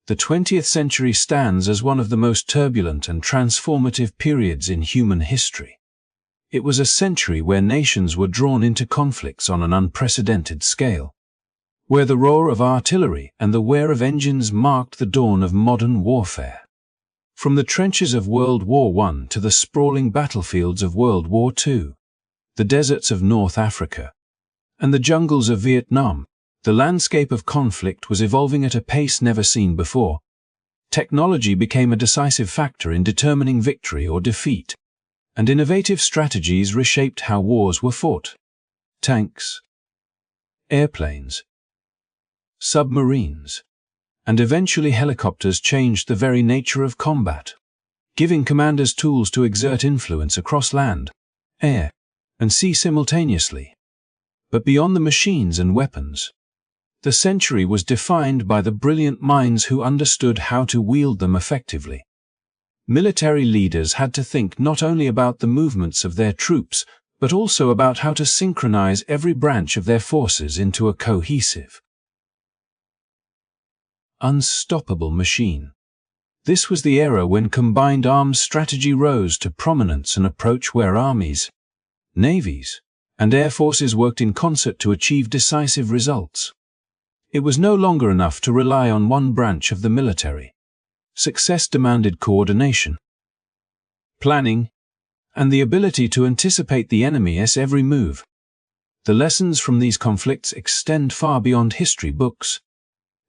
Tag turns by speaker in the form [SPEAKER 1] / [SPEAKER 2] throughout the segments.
[SPEAKER 1] The 20th century stands as one of the most turbulent and transformative periods in human history. It was a century where nations were drawn into conflicts on an unprecedented scale, where the roar of artillery and the whir of engines marked the dawn of modern warfare. From the trenches of World War I to the sprawling battlefields of World War II, the deserts of North Africa, and the jungles of Vietnam, the landscape of conflict was evolving at a pace never seen before. Technology became a decisive factor in determining victory or defeat, and innovative strategies reshaped how wars were fought. Tanks, airplanes, submarines, and eventually helicopters changed the very nature of combat, giving commanders tools to exert influence across land, air, and sea simultaneously. But beyond the machines and weapons, the century was defined by the brilliant minds who understood how to wield them effectively. Military leaders had to think not only about the movements of their troops, but also about how to synchronize every branch of their forces into a cohesive, unstoppable machine. This was the era when combined arms strategy rose to prominence, an approach where armies, navies, and air forces worked in concert to achieve decisive results. It was no longer enough to rely on one branch of the military. Success demanded coordination, planning, and the ability to anticipate the enemy's every move. The lessons from these conflicts extend far beyond history books.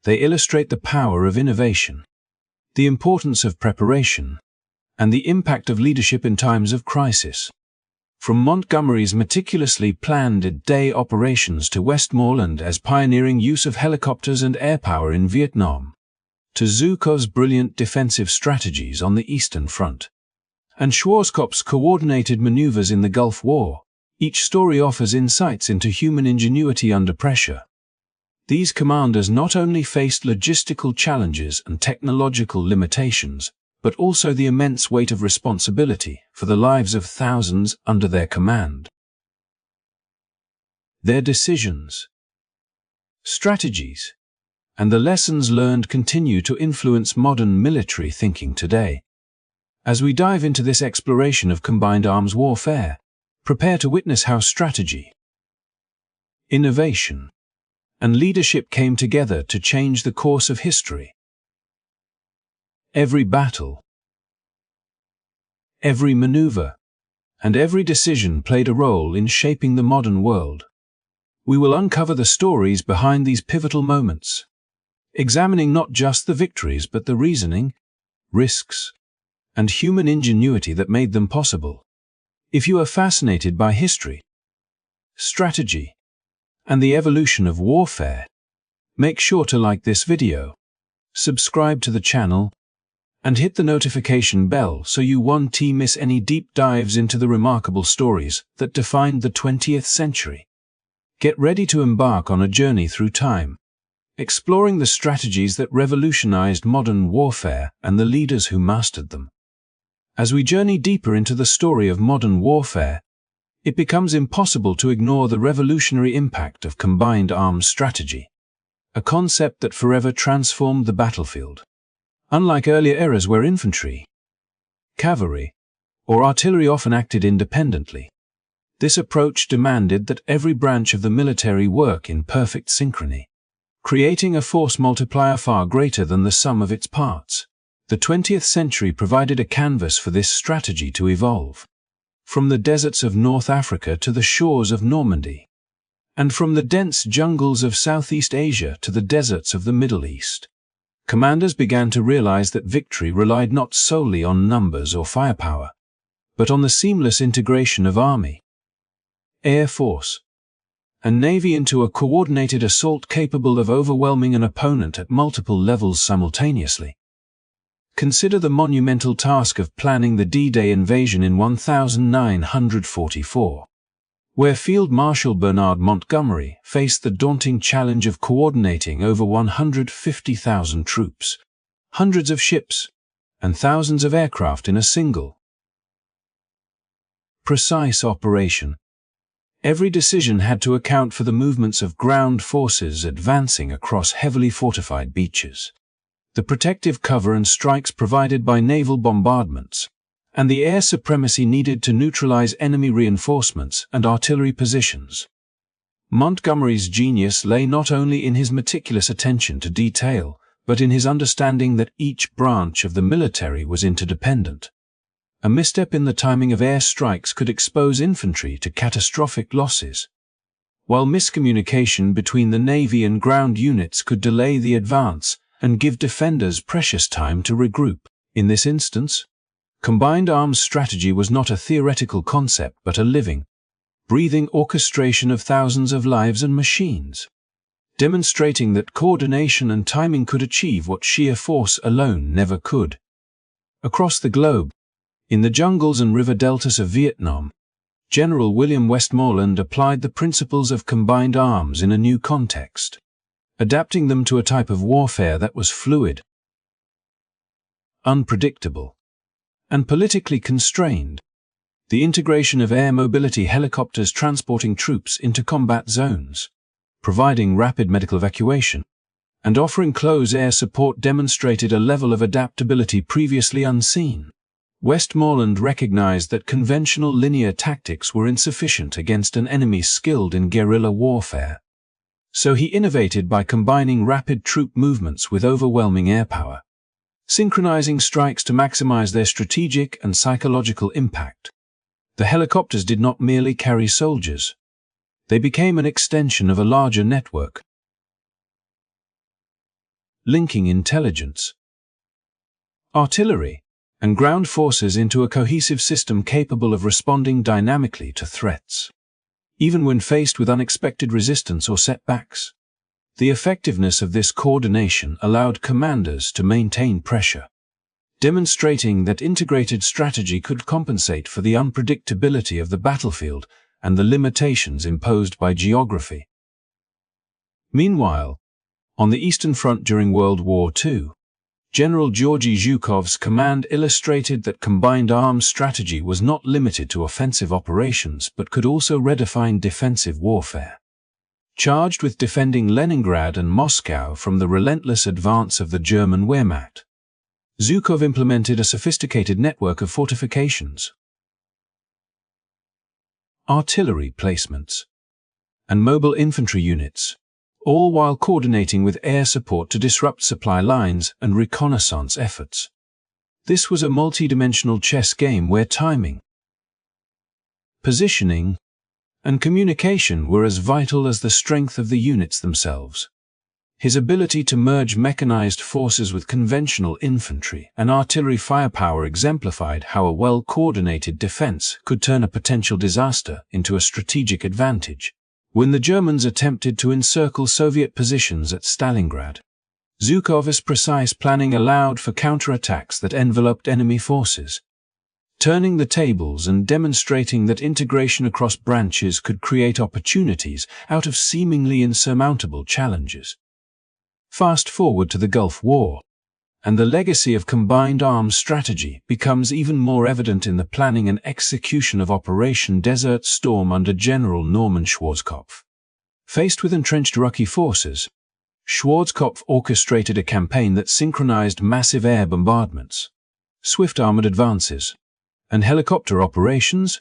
[SPEAKER 1] They illustrate the power of innovation, the importance of preparation, and the impact of leadership in times of crisis. From Montgomery's meticulously planned day operations to Westmoreland as pioneering use of helicopters and air power in Vietnam, to Zhukov's brilliant defensive strategies on the Eastern Front, and Schwarzkopf's coordinated maneuvers in the Gulf War, each story offers insights into human ingenuity under pressure. These commanders not only faced logistical challenges and technological limitations, but also the immense weight of responsibility for the lives of thousands under their command. Their decisions, strategies, and the lessons learned continue to influence modern military thinking today. As we dive into this exploration of combined arms warfare, prepare to witness how strategy, innovation, and leadership came together to change the course of history. Every battle, every maneuver, and every decision played a role in shaping the modern world. We will uncover the stories behind these pivotal moments, examining not just the victories but the reasoning, risks, and human ingenuity that made them possible. If you are fascinated by history, strategy, and the evolution of warfare, make sure to like this video, subscribe to the channel, and hit the notification bell so you won't miss any deep dives into the remarkable stories that defined the 20th century. Get ready to embark on a journey through time, exploring the strategies that revolutionized modern warfare and the leaders who mastered them. As we journey deeper into the story of modern warfare, it becomes impossible to ignore the revolutionary impact of combined arms strategy, a concept that forever transformed the battlefield. Unlike earlier eras where infantry, cavalry, or artillery often acted independently, this approach demanded that every branch of the military work in perfect synchrony, creating a force multiplier far greater than the sum of its parts. The 20th century provided a canvas for this strategy to evolve. From the deserts of North Africa to the shores of Normandy, and from the dense jungles of Southeast Asia to the deserts of the Middle East, commanders began to realize that victory relied not solely on numbers or firepower, but on the seamless integration of army, air force, and navy into a coordinated assault capable of overwhelming an opponent at multiple levels simultaneously. Consider the monumental task of planning the D-Day invasion in 1944, where Field Marshal Bernard Montgomery faced the daunting challenge of coordinating over 150,000 troops, hundreds of ships, and thousands of aircraft in a single, precise operation. Every decision had to account for the movements of ground forces advancing across heavily fortified beaches, the protective cover and strikes provided by naval bombardments, and the air supremacy needed to neutralize enemy reinforcements and artillery positions. Montgomery's genius lay not only in his meticulous attention to detail, but in his understanding that each branch of the military was interdependent. A misstep in the timing of air strikes could expose infantry to catastrophic losses, while miscommunication between the Navy and ground units could delay the advance and give defenders precious time to regroup. In this instance, combined arms strategy was not a theoretical concept but a living, breathing orchestration of thousands of lives and machines, demonstrating that coordination and timing could achieve what sheer force alone never could. Across the globe, in the jungles and river deltas of Vietnam, General William Westmoreland applied the principles of combined arms in a new context, adapting them to a type of warfare that was fluid, unpredictable, and politically constrained. The integration of air mobility helicopters transporting troops into combat zones, providing rapid medical evacuation, and offering close air support demonstrated a level of adaptability previously unseen. Westmoreland recognized that conventional linear tactics were insufficient against an enemy skilled in guerrilla warfare. So he innovated by combining rapid troop movements with overwhelming air power, synchronizing strikes to maximize their strategic and psychological impact. The helicopters did not merely carry soldiers. They became an extension of a larger network, linking intelligence, artillery, and ground forces into a cohesive system capable of responding dynamically to threats, even when faced with unexpected resistance or setbacks. The effectiveness of this coordination allowed commanders to maintain pressure, demonstrating that integrated strategy could compensate for the unpredictability of the battlefield and the limitations imposed by geography. Meanwhile, on the Eastern Front during World War II, General Georgy Zhukov's command illustrated that combined arms strategy was not limited to offensive operations but could also redefine defensive warfare. Charged with defending Leningrad and Moscow from the relentless advance of the German Wehrmacht, Zhukov implemented a sophisticated network of fortifications, artillery placements, and mobile infantry units, all while coordinating with air support to disrupt supply lines and reconnaissance efforts. This was a multi-dimensional chess game where timing, positioning, and communication were as vital as the strength of the units themselves. His ability to merge mechanized forces with conventional infantry and artillery firepower exemplified how a well-coordinated defense could turn a potential disaster into a strategic advantage. When the Germans attempted to encircle Soviet positions at Stalingrad, Zhukov's precise planning allowed for counterattacks that enveloped enemy forces, turning the tables and demonstrating that integration across branches could create opportunities out of seemingly insurmountable challenges. Fast forward to the Gulf War, and the legacy of combined arms strategy becomes even more evident in the planning and execution of Operation Desert Storm under General Norman Schwarzkopf. Faced with entrenched Iraqi forces, Schwarzkopf orchestrated a campaign that synchronized massive air bombardments, swift armored advances, and helicopter operations,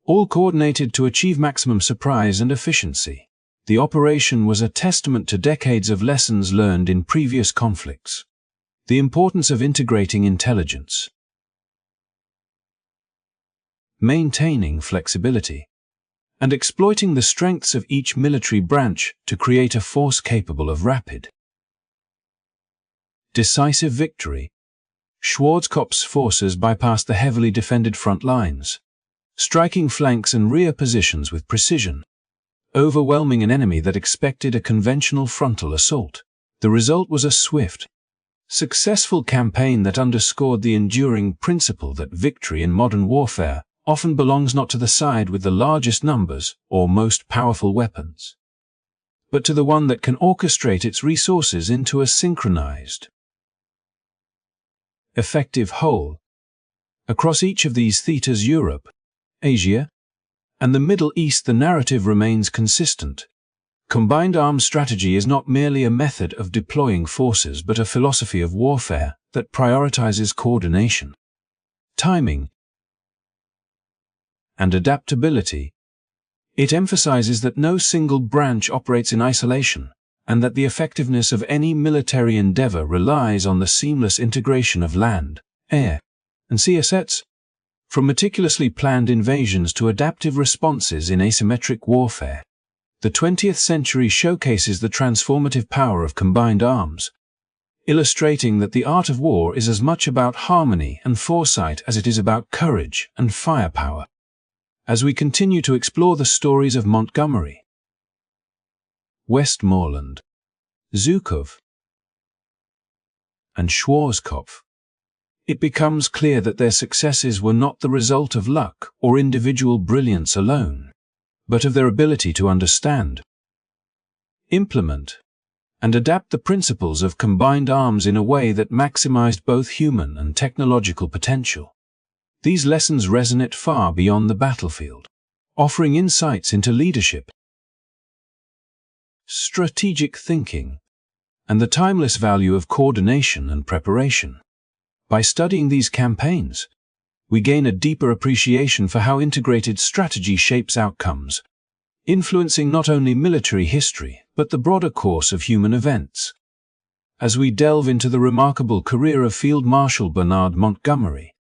[SPEAKER 1] all coordinated to achieve maximum surprise and efficiency. The operation was a testament to decades of lessons learned in previous conflicts. The importance of integrating intelligence, maintaining flexibility, and exploiting the strengths of each military branch to create a force capable of rapid, decisive victory. Schwarzkopf's forces bypassed the heavily defended front lines, striking flanks and rear positions with precision, overwhelming an enemy that expected a conventional frontal assault. The result was a swift, successful campaign that underscored the enduring principle that victory in modern warfare often belongs not to the side with the largest numbers or most powerful weapons, but to the one that can orchestrate its resources into a synchronized, effective whole. Across each of these theaters, Europe, Asia, and the Middle East, the narrative remains consistent. Combined arms strategy is not merely a method of deploying forces but a philosophy of warfare that prioritizes coordination, timing, and adaptability. It emphasizes that no single branch operates in isolation, and that the effectiveness of any military endeavor relies on the seamless integration of land, air, and sea assets. From meticulously planned invasions to adaptive responses in asymmetric warfare, the 20th century showcases the transformative power of combined arms, illustrating that the art of war is as much about harmony and foresight as it is about courage and firepower. As we continue to explore the stories of Montgomery, Westmoreland, Zhukov, and Schwarzkopf, it becomes clear that their successes were not the result of luck or individual brilliance alone, but of their ability to understand, implement, and adapt the principles of combined arms in a way that maximized both human and technological potential. These lessons resonate far beyond the battlefield, offering insights into leadership, strategic thinking, and the timeless value of coordination and preparation. By studying these campaigns, we gain a deeper appreciation for how integrated strategy shapes outcomes, influencing not only military history but the broader course of human events. As we delve into the remarkable career of Field Marshal Bernard Montgomery,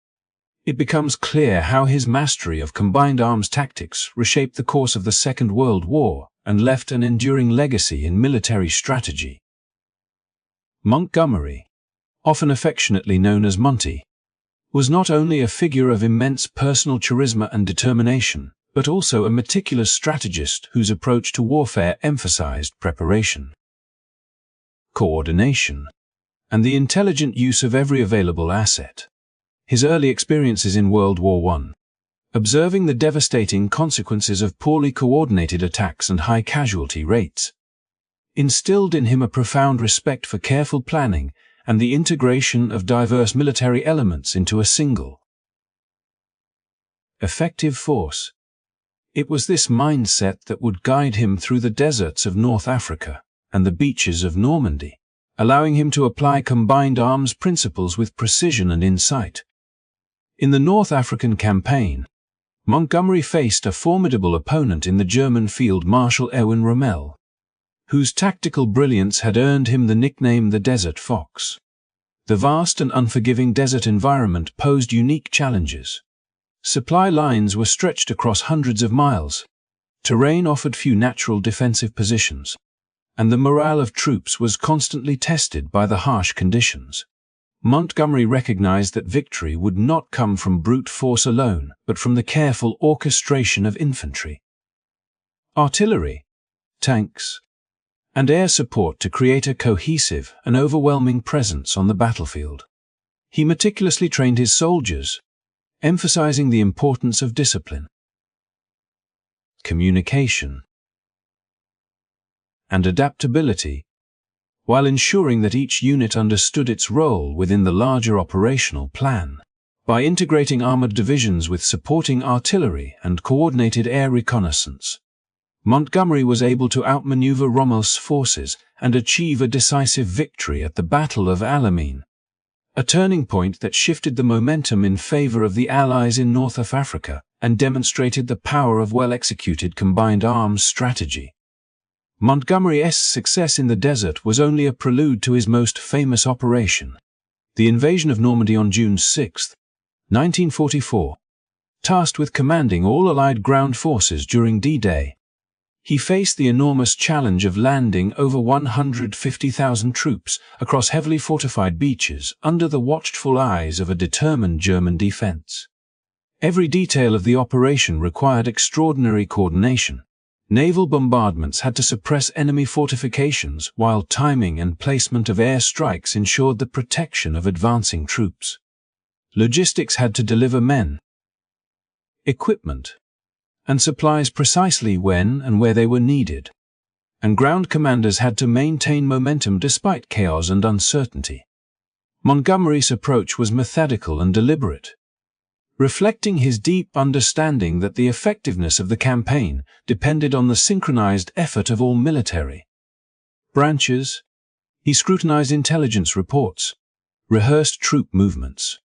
[SPEAKER 1] it becomes clear how his mastery of combined arms tactics reshaped the course of the Second World War and left an enduring legacy in military strategy. Montgomery, often affectionately known as Monty, was not only a figure of immense personal charisma and determination, but also a meticulous strategist whose approach to warfare emphasized preparation, coordination, and the intelligent use of every available asset. His early experiences in World War I, observing the devastating consequences of poorly coordinated attacks and high casualty rates, instilled in him a profound respect for careful planning and the integration of diverse military elements into a single, effective force. It was this mindset that would guide him through the deserts of North Africa and the beaches of Normandy, allowing him to apply combined arms principles with precision and insight. In the North African campaign, Montgomery faced a formidable opponent in the German Field Marshal Erwin Rommel, whose tactical brilliance had earned him the nickname the Desert Fox. The vast and unforgiving desert environment posed unique challenges. Supply lines were stretched across hundreds of miles, terrain offered few natural defensive positions, and the morale of troops was constantly tested by the harsh conditions. Montgomery recognized that victory would not come from brute force alone, but from the careful orchestration of infantry, artillery, tanks, and air support to create a cohesive and overwhelming presence on the battlefield. He meticulously trained his soldiers, emphasizing the importance of discipline, communication, and adaptability, while ensuring that each unit understood its role within the larger operational plan. By integrating armored divisions with supporting artillery and coordinated air reconnaissance, Montgomery was able to outmaneuver Rommel's forces and achieve a decisive victory at the Battle of Alamein, a turning point that shifted the momentum in favor of the Allies in North Africa and demonstrated the power of well-executed combined arms strategy. Montgomery's success in the desert was only a prelude to his most famous operation, the invasion of Normandy on June 6, 1944. Tasked with commanding all Allied ground forces during D-Day, he faced the enormous challenge of landing over 150,000 troops across heavily fortified beaches under the watchful eyes of a determined German defense. Every detail of the operation required extraordinary coordination. Naval bombardments had to suppress enemy fortifications, while timing and placement of air strikes ensured the protection of advancing troops. Logistics had to deliver men, equipment, and supplies precisely when and where they were needed, and ground commanders had to maintain momentum despite chaos and uncertainty. Montgomery's approach was methodical and deliberate, reflecting his deep understanding that the effectiveness of the campaign depended on the synchronized effort of all military branches. He scrutinized intelligence reports, rehearsed troop movements,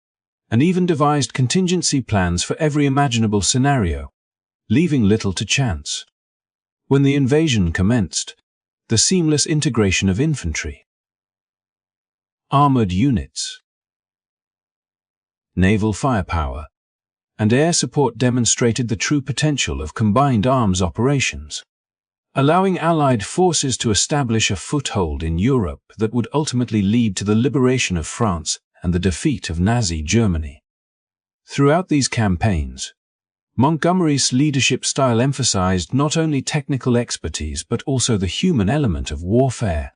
[SPEAKER 1] and even devised contingency plans for every imaginable scenario, leaving little to chance. When the invasion commenced, the seamless integration of infantry, armored units, naval firepower, and air support demonstrated the true potential of combined arms operations, allowing Allied forces to establish a foothold in Europe that would ultimately lead to the liberation of France and the defeat of Nazi Germany. Throughout these campaigns, Montgomery's leadership style emphasized not only technical expertise but also the human element of warfare.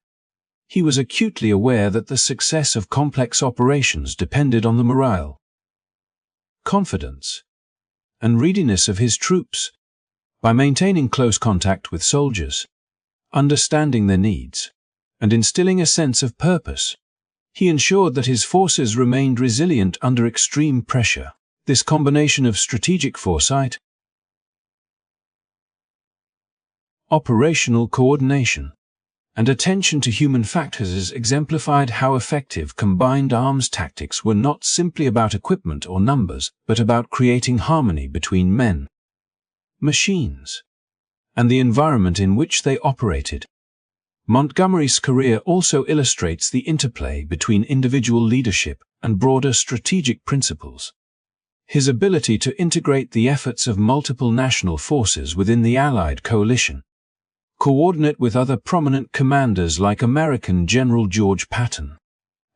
[SPEAKER 1] He was acutely aware that the success of complex operations depended on the morale, confidence, and readiness of his troops. By maintaining close contact with soldiers, understanding their needs, and instilling a sense of purpose, he ensured that his forces remained resilient under extreme pressure. This combination of strategic foresight, operational coordination, and attention to human factors exemplified how effective combined arms tactics were not simply about equipment or numbers, but about creating harmony between men, machines, and the environment in which they operated. Montgomery's career also illustrates the interplay between individual leadership and broader strategic principles. His ability to integrate the efforts of multiple national forces within the Allied coalition, coordinate with other prominent commanders like American General George Patton,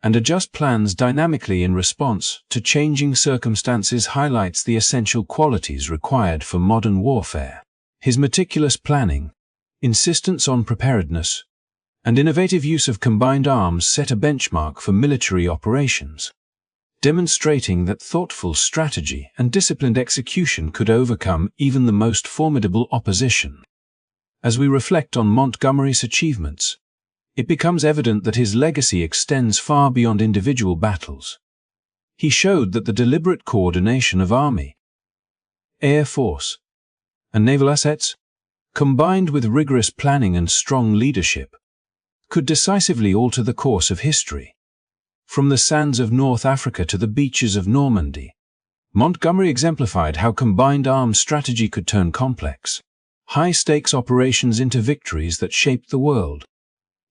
[SPEAKER 1] and adjust plans dynamically in response to changing circumstances highlights the essential qualities required for modern warfare. His meticulous planning, insistence on preparedness, and innovative use of combined arms set a benchmark for military operations, demonstrating that thoughtful strategy and disciplined execution could overcome even the most formidable opposition. As we reflect on Montgomery's achievements, it becomes evident that his legacy extends far beyond individual battles. He showed that the deliberate coordination of army, air force, and naval assets, combined with rigorous planning and strong leadership, could decisively alter the course of history. From the sands of North Africa to the beaches of Normandy, Montgomery exemplified how combined arms strategy could turn complex, high-stakes operations into victories that shaped the world.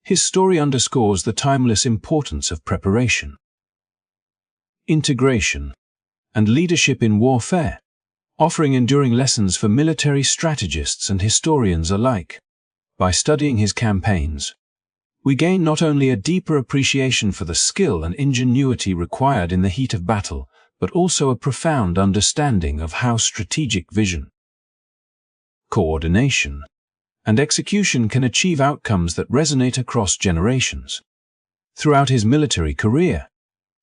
[SPEAKER 1] His story underscores the timeless importance of preparation, integration, and leadership in warfare, offering enduring lessons for military strategists and historians alike. By studying his campaigns, we gain not only a deeper appreciation for the skill and ingenuity required in the heat of battle, but also a profound understanding of how strategic vision, coordination, and execution can achieve outcomes that resonate across generations. Throughout his military career,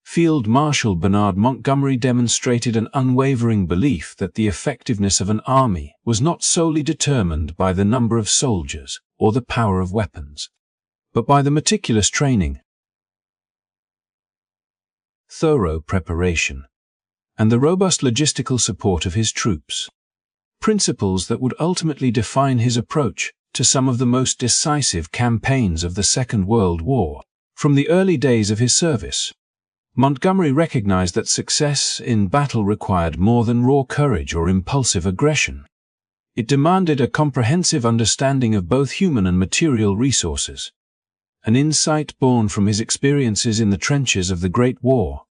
[SPEAKER 1] Field Marshal Bernard Montgomery demonstrated an unwavering belief that the effectiveness of an army was not solely determined by the number of soldiers or the power of weapons, but by the meticulous training, thorough preparation, and the robust logistical support of his troops, principles that would ultimately define his approach to some of the most decisive campaigns of the Second World War. From the early days of his service, Montgomery recognized that success in battle required more than raw courage or impulsive aggression. It demanded a comprehensive understanding of both human and material resources, an insight born from his experiences in the trenches of the Great War,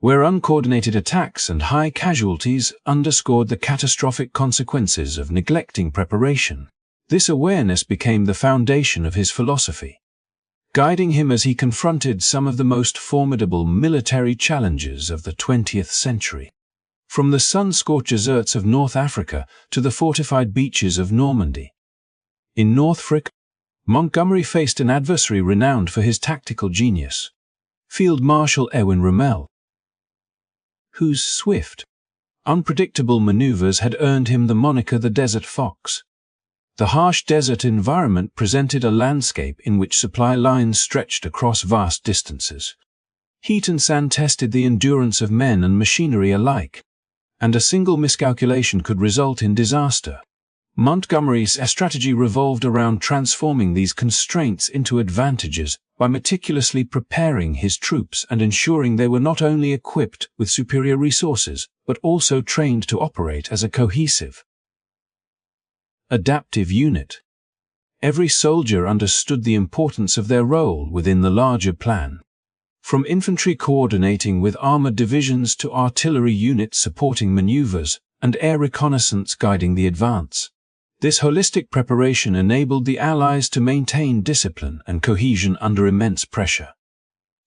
[SPEAKER 1] where uncoordinated attacks and high casualties underscored the catastrophic consequences of neglecting preparation. This awareness became the foundation of his philosophy, guiding him as he confronted some of the most formidable military challenges of the 20th century. From the sun-scorched deserts of North Africa to the fortified beaches of Normandy, in North Africa, Montgomery faced an adversary renowned for his tactical genius, Field Marshal Erwin Rommel, whose swift, unpredictable maneuvers had earned him the moniker the Desert Fox. The harsh desert environment presented a landscape in which supply lines stretched across vast distances. Heat and sand tested the endurance of men and machinery alike, and a single miscalculation could result in disaster. Montgomery's strategy revolved around transforming these constraints into advantages by meticulously preparing his troops and ensuring they were not only equipped with superior resources, but also trained to operate as a cohesive, adaptive unit. Every soldier understood the importance of their role within the larger plan. From infantry coordinating with armored divisions to artillery units supporting maneuvers and air reconnaissance guiding the advance. This holistic preparation enabled the Allies to maintain discipline and cohesion under immense pressure,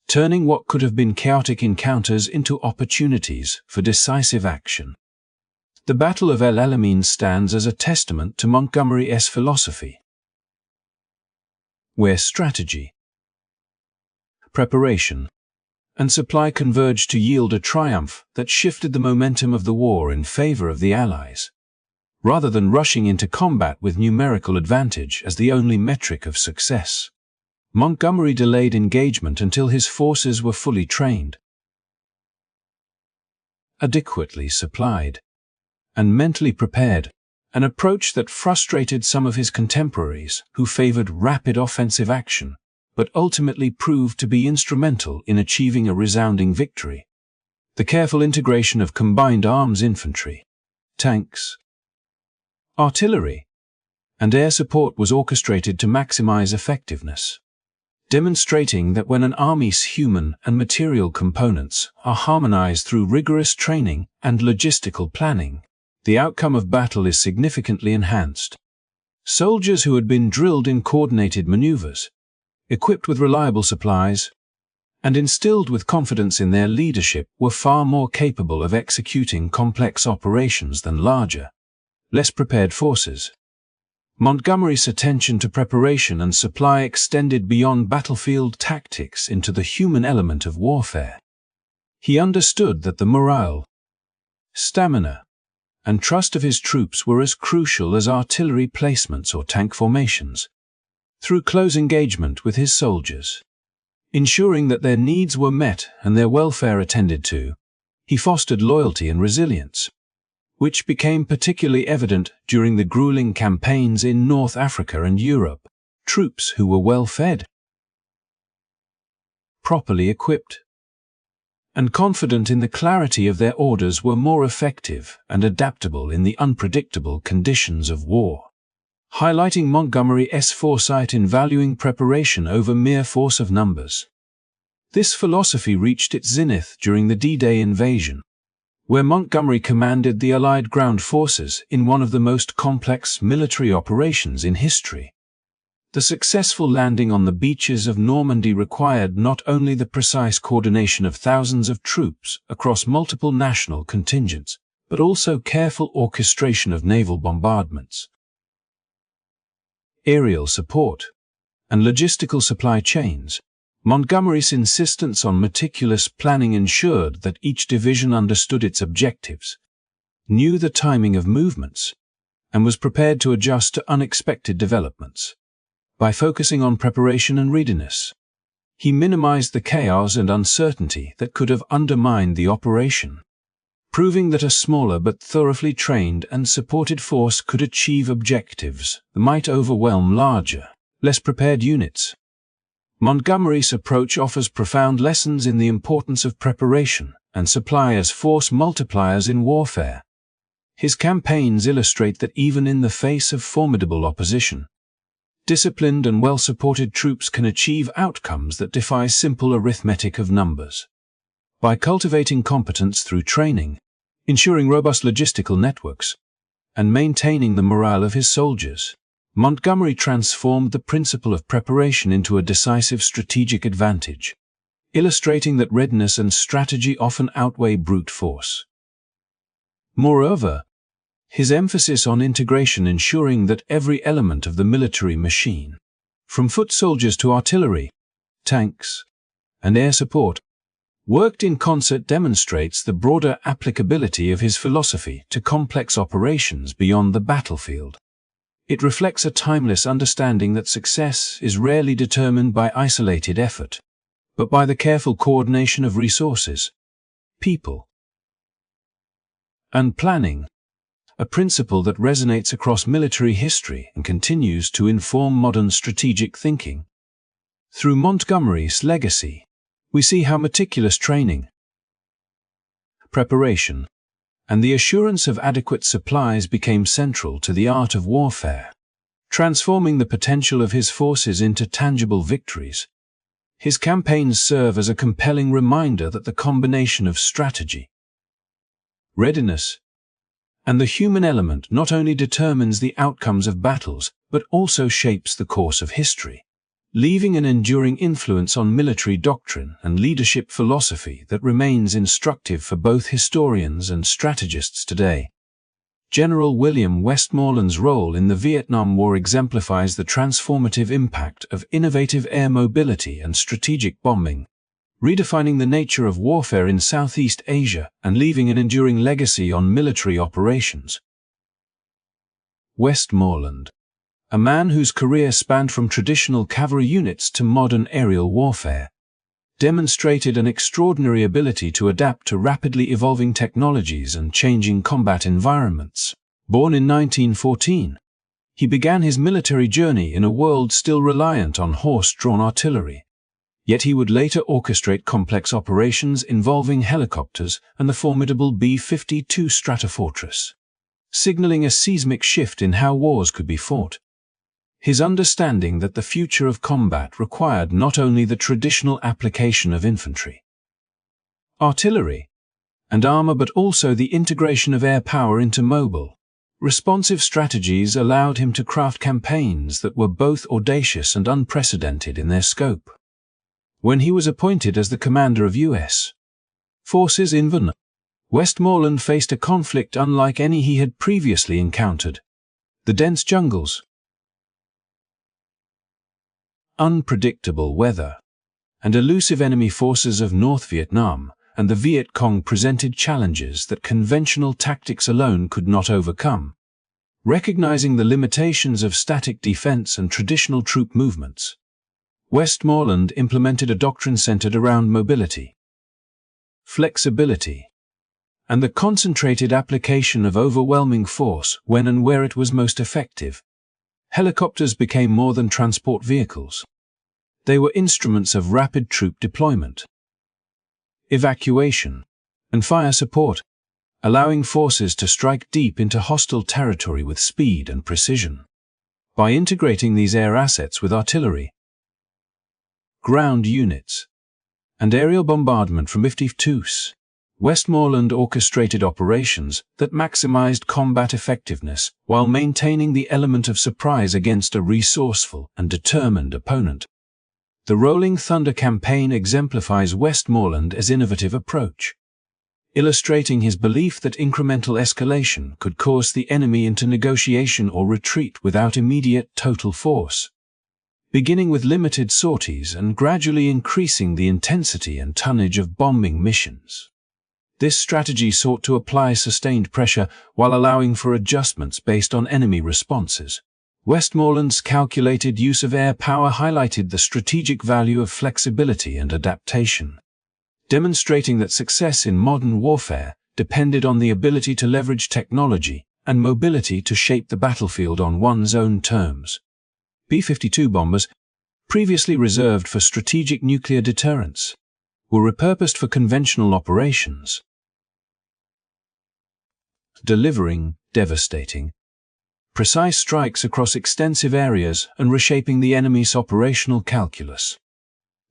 [SPEAKER 1] turning what could have been chaotic encounters into opportunities for decisive action. The Battle of El Alamein stands as a testament to Montgomery's philosophy, where strategy, preparation, and supply converged to yield a triumph that shifted the momentum of the war in favor of the Allies. Rather than rushing into combat with numerical advantage as the only metric of success, Montgomery delayed engagement until his forces were fully trained, adequately supplied, and mentally prepared, an approach that frustrated some of his contemporaries who favored rapid offensive action, but ultimately proved to be instrumental in achieving a resounding victory. The careful integration of combined arms infantry, tanks, artillery, and air support was orchestrated to maximize effectiveness, demonstrating that when an army's human and material components are harmonized through rigorous training and logistical planning, the outcome of battle is significantly enhanced. Soldiers who had been drilled in coordinated maneuvers, equipped with reliable supplies, and instilled with confidence in their leadership were far more capable of executing complex operations than larger, less prepared forces. Montgomery's attention to preparation and supply extended beyond battlefield tactics into the human element of warfare. He understood that the morale, stamina, and trust of his troops were as crucial as artillery placements or tank formations. Through close engagement with his soldiers, ensuring that their needs were met and their welfare attended to, he fostered loyalty and resilience, which became particularly evident during the grueling campaigns in North Africa and Europe. Troops who were well fed, properly equipped, and confident in the clarity of their orders were more effective and adaptable in the unpredictable conditions of war, highlighting Montgomery's foresight in valuing preparation over mere force of numbers. This philosophy reached its zenith during the D-Day invasion, where Montgomery commanded the Allied ground forces in one of the most complex military operations in history. The successful landing on the beaches of Normandy required not only the precise coordination of thousands of troops across multiple national contingents, but also careful orchestration of naval bombardments, aerial support, and logistical supply chains. Montgomery's insistence on meticulous planning ensured that each division understood its objectives, knew the timing of movements, and was prepared to adjust to unexpected developments. By focusing on preparation and readiness, he minimized the chaos and uncertainty that could have undermined the operation, proving that a smaller but thoroughly trained and supported force could achieve objectives that might overwhelm larger, less prepared units. Montgomery's approach offers profound lessons in the importance of preparation and supply as force multipliers in warfare. His campaigns illustrate that even in the face of formidable opposition, disciplined and well-supported troops can achieve outcomes that defy simple arithmetic of numbers. By cultivating competence through training, ensuring robust logistical networks, and maintaining the morale of his soldiers, Montgomery transformed the principle of preparation into a decisive strategic advantage, illustrating that readiness and strategy often outweigh brute force. Moreover, his emphasis on integration, ensuring that every element of the military machine, from foot soldiers to artillery, tanks, and air support, worked in concert, demonstrates the broader applicability of his philosophy to complex operations beyond the battlefield. It reflects a timeless understanding that success is rarely determined by isolated effort, but by the careful coordination of resources, people, and planning, a principle that resonates across military history and continues to inform modern strategic thinking. Through Montgomery's legacy, we see how meticulous training, preparation, and the assurance of adequate supplies became central to the art of warfare, transforming the potential of his forces into tangible victories. His campaigns serve as a compelling reminder that the combination of strategy, readiness, and the human element not only determines the outcomes of battles, but also shapes the course of history, leaving an enduring influence on military doctrine and leadership philosophy that remains instructive for both historians and strategists today. General William Westmoreland's role in the Vietnam War exemplifies the transformative impact of innovative air mobility and strategic bombing, redefining the nature of warfare in Southeast Asia and leaving an enduring legacy on military operations. Westmoreland, a man whose career spanned from traditional cavalry units to modern aerial warfare, demonstrated an extraordinary ability to adapt to rapidly evolving technologies and changing combat environments. Born in 1914, he began his military journey in a world still reliant on horse-drawn artillery. Yet he would later orchestrate complex operations involving helicopters and the formidable B-52 Stratofortress, signaling a seismic shift in how wars could be fought. His understanding that the future of combat required not only the traditional application of infantry, artillery, and armor but also the integration of air power into mobile, responsive strategies allowed him to craft campaigns that were both audacious and unprecedented in their scope. When he was appointed as the commander of U.S. forces in Vietnam, Westmoreland faced a conflict unlike any he had previously encountered. The dense jungles, unpredictable weather, and elusive enemy forces of North Vietnam and the Viet Cong presented challenges that conventional tactics alone could not overcome. Recognizing the limitations of static defense and traditional troop movements, Westmoreland implemented a doctrine centered around mobility, flexibility, and the concentrated application of overwhelming force when and where it was most effective. Helicopters became more than transport vehicles. They were instruments of rapid troop deployment, evacuation, and fire support, allowing forces to strike deep into hostile territory with speed and precision. By integrating these air assets with artillery, ground units, and aerial bombardment from B-52s, Westmoreland orchestrated operations that maximized combat effectiveness while maintaining the element of surprise against a resourceful and determined opponent. The Rolling Thunder campaign exemplifies Westmoreland's innovative approach, illustrating his belief that incremental escalation could coerce the enemy into negotiation or retreat without immediate total force, beginning with limited sorties and gradually increasing the intensity and tonnage of bombing missions. This strategy sought to apply sustained pressure while allowing for adjustments based on enemy responses. Westmoreland's calculated use of air power highlighted the strategic value of flexibility and adaptation, demonstrating that success in modern warfare depended on the ability to leverage technology and mobility to shape the battlefield on one's own terms. B-52 bombers, previously reserved for strategic nuclear deterrence, were repurposed for conventional operations, delivering devastating, precise strikes across extensive areas and reshaping the enemy's operational calculus.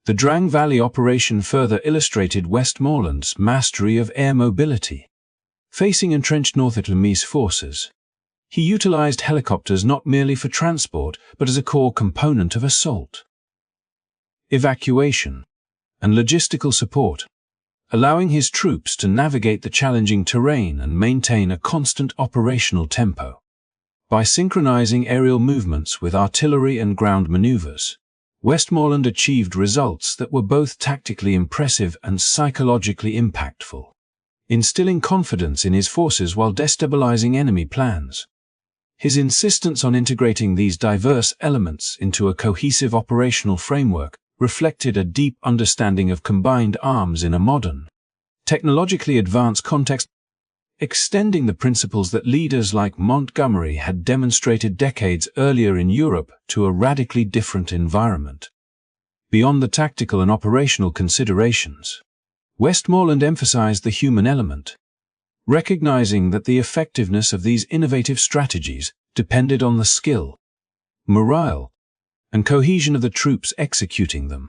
[SPEAKER 1] The Drang Valley operation further illustrated Westmoreland's mastery of air mobility. Facing entrenched North Vietnamese forces, he utilized helicopters not merely for transport but as a core component of assault, evacuation, and logistical support, allowing his troops to navigate the challenging terrain and maintain a constant operational tempo. By synchronizing aerial movements with artillery and ground maneuvers, Westmoreland achieved results that were both tactically impressive and psychologically impactful, instilling confidence in his forces while destabilizing enemy plans. His insistence on integrating these diverse elements into a cohesive operational framework reflected a deep understanding of combined arms in a modern, technologically advanced context. extending the principles that leaders like Montgomery had demonstrated decades earlier in Europe to a radically different environment. Beyond the tactical and operational considerations, Westmoreland emphasized the human element, recognizing that the effectiveness of these innovative strategies depended on the skill, morale, and cohesion of the troops executing them.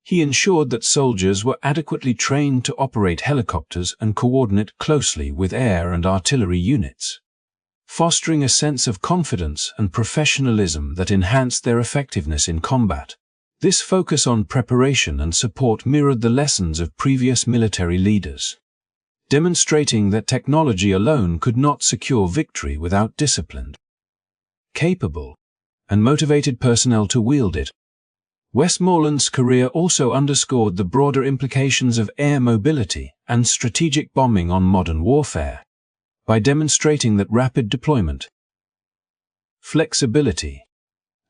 [SPEAKER 1] He ensured that soldiers were adequately trained to operate helicopters and coordinate closely with air and artillery units, fostering a sense of confidence and professionalism that enhanced their effectiveness in combat. This focus on preparation and support mirrored the lessons of previous military leaders, demonstrating that technology alone could not secure victory without disciplined, capable, and motivated personnel to wield it. Westmoreland's career also underscored the broader implications of air mobility and strategic bombing on modern warfare, by demonstrating that rapid deployment, flexibility,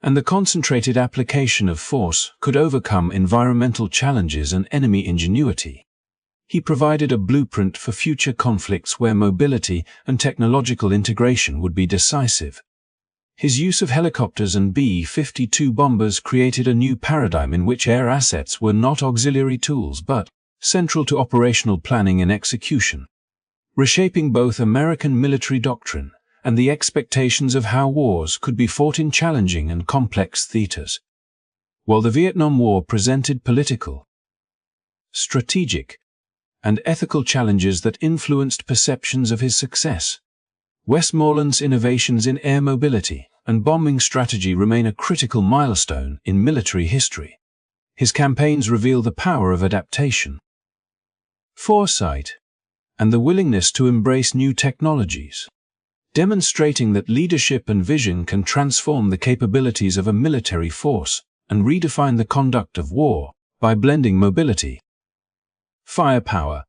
[SPEAKER 1] and the concentrated application of force could overcome environmental challenges and enemy ingenuity. He provided a blueprint for future conflicts where mobility and technological integration would be decisive. His use of helicopters and B-52 bombers created a new paradigm in which air assets were not auxiliary tools but central to operational planning and execution, reshaping both American military doctrine and the expectations of how wars could be fought in challenging and complex theaters. While the Vietnam War presented political, strategic, and ethical challenges that influenced perceptions of his success, Westmoreland's innovations in air mobility and bombing strategy remain a critical milestone in military history. His campaigns reveal the power of adaptation, foresight, and the willingness to embrace new technologies, demonstrating that leadership and vision can transform the capabilities of a military force and redefine the conduct of war by blending mobility, firepower,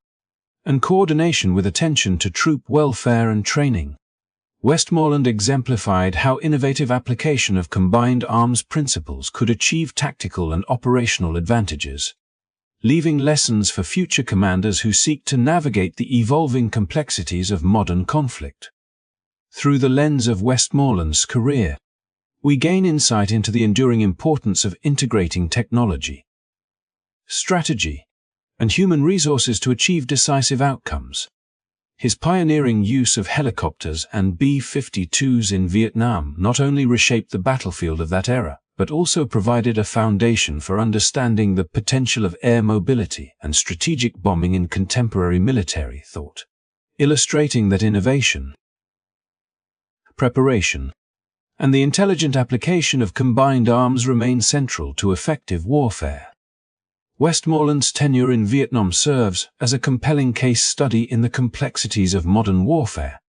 [SPEAKER 1] and coordination with attention to troop welfare and training. Westmoreland exemplified how innovative application of combined arms principles could achieve tactical and operational advantages, leaving lessons for future commanders who seek to navigate the evolving complexities of modern conflict. Through the lens of Westmoreland's career, we gain insight into the enduring importance of integrating technology, strategy, and human resources to achieve decisive outcomes. His pioneering use of helicopters and B-52s in Vietnam not only reshaped the battlefield of that era, but also provided a foundation for understanding the potential of air mobility and strategic bombing in contemporary military thought, illustrating that innovation, preparation, and the intelligent application of combined arms remain central to effective warfare. Westmoreland's tenure in Vietnam serves as a compelling case study in the complexities of modern warfare,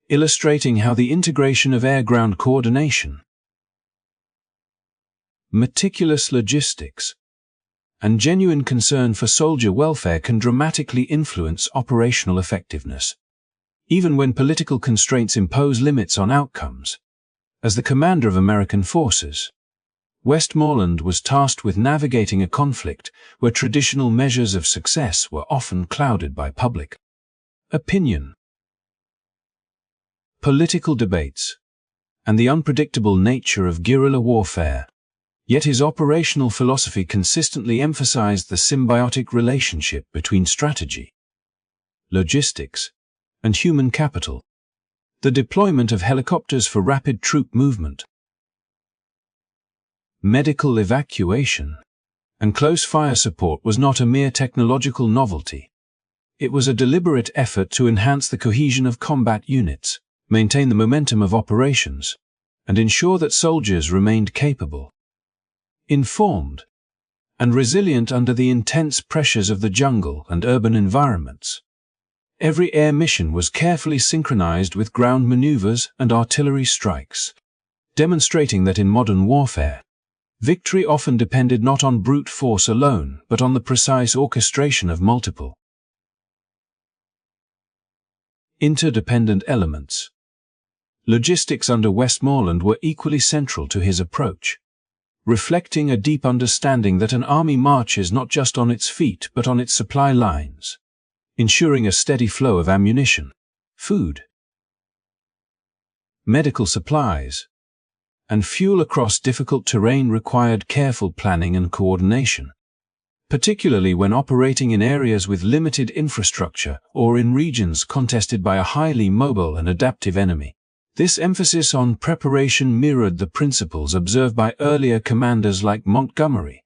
[SPEAKER 1] illustrating how the integration of air-ground coordination, meticulous logistics, and genuine concern for soldier welfare can dramatically influence operational effectiveness, even when political constraints impose limits on outcomes. As the commander of American forces, Westmoreland was tasked with navigating a conflict where traditional measures of success were often clouded by public opinion, political debates, and the unpredictable nature of guerrilla warfare. Yet his operational philosophy consistently emphasized the symbiotic relationship between strategy, logistics, and human capital. The deployment of helicopters for rapid troop movement, medical evacuation, and close fire support was not a mere technological novelty. It was a deliberate effort to enhance the cohesion of combat units, maintain the momentum of operations, and ensure that soldiers remained capable, informed, and resilient under the intense pressures of the jungle and urban environments. Every air mission was carefully synchronized with ground maneuvers and artillery strikes, demonstrating that in modern warfare, victory often depended not on brute force alone, but on the precise orchestration of multiple, interdependent elements. Logistics under Westmoreland were equally central to his approach, reflecting a deep understanding that an army marches not just on its feet but on its supply lines, ensuring a steady flow of ammunition, food, medical supplies, and fuel across difficult terrain required careful planning and coordination, particularly when operating in areas with limited infrastructure or in regions contested by a highly mobile and adaptive enemy. This emphasis on preparation mirrored the principles observed by earlier commanders like Montgomery,